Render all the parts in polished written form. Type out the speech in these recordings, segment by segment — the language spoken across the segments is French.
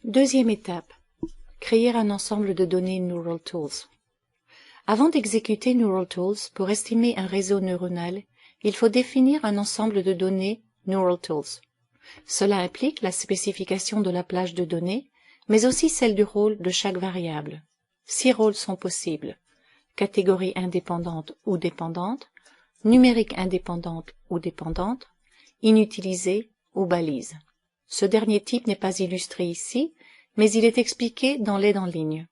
Deuxième étape. Créer un ensemble de données Neural Tools. Avant d'exécuter Neural Tools pour estimer un réseau neuronal, il faut définir un ensemble de données Neural Tools. Cela implique la spécification de la plage de données, mais aussi celle du rôle de chaque variable. 6 rôles sont possibles: catégorie indépendante ou dépendante, numérique indépendante ou dépendante, inutilisée ou balise. Ce dernier type n'est pas illustré ici, mais il est expliqué dans l'aide en ligne.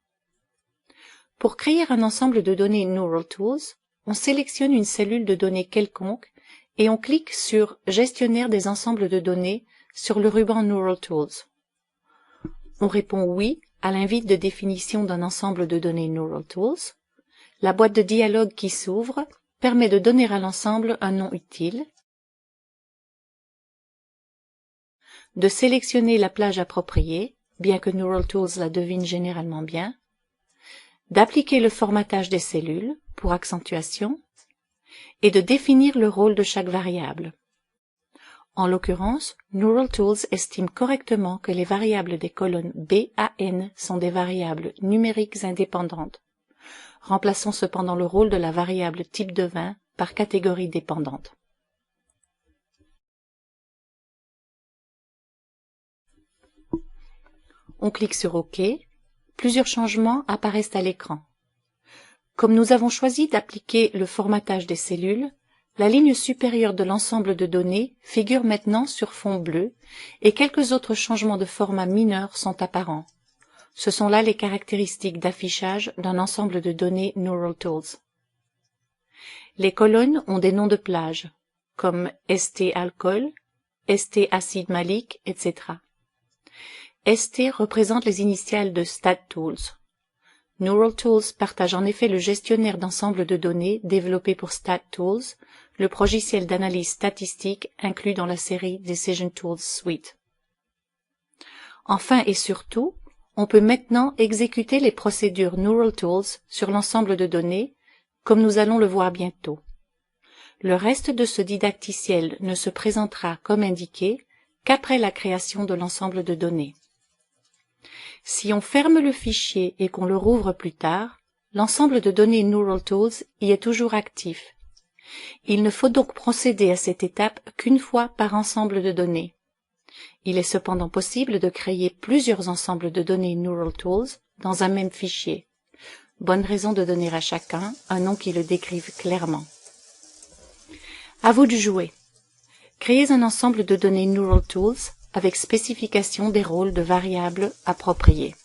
Pour créer un ensemble de données Neural Tools, on sélectionne une cellule de données quelconque et on clique sur « Gestionnaire des ensembles de données » sur le ruban Neural Tools. On répond « Oui » à l'invite de définition d'un ensemble de données Neural Tools. La boîte de dialogue qui s'ouvre permet de donner à l'ensemble un nom utile, de sélectionner la plage appropriée, bien que Neural Tools la devine généralement bien, d'appliquer le formatage des cellules pour accentuation et de définir le rôle de chaque variable. En l'occurrence, Neural Tools estime correctement que les variables des colonnes B à N sont des variables numériques indépendantes. Remplaçons cependant le rôle de la variable type de 20 par catégorie dépendante. On clique sur OK. Plusieurs changements apparaissent à l'écran. Comme nous avons choisi d'appliquer le formatage des cellules, la ligne supérieure de l'ensemble de données figure maintenant sur fond bleu et quelques autres changements de format mineurs sont apparents. Ce sont là les caractéristiques d'affichage d'un ensemble de données Neural Tools. Les colonnes ont des noms de plage, comme ST alcool, ST acide malique, etc. ST représente les initiales de StatTools. Neural Tools partage en effet le gestionnaire d'ensemble de données développé pour StatTools, le logiciel d'analyse statistique inclus dans la série Decision Tools Suite. Enfin et surtout, on peut maintenant exécuter les procédures Neural Tools sur l'ensemble de données, comme nous allons le voir bientôt. Le reste de ce didacticiel ne se présentera comme indiqué qu'après la création de l'ensemble de données. Si on ferme le fichier et qu'on le rouvre plus tard, l'ensemble de données Neural Tools y est toujours actif. Il ne faut donc procéder à cette étape qu'une fois par ensemble de données. Il est cependant possible de créer plusieurs ensembles de données Neural Tools dans un même fichier. Bonne raison de donner à chacun un nom qui le décrive clairement. À vous de jouer. Créez un ensemble de données Neural Tools avec spécification des rôles de variables appropriés.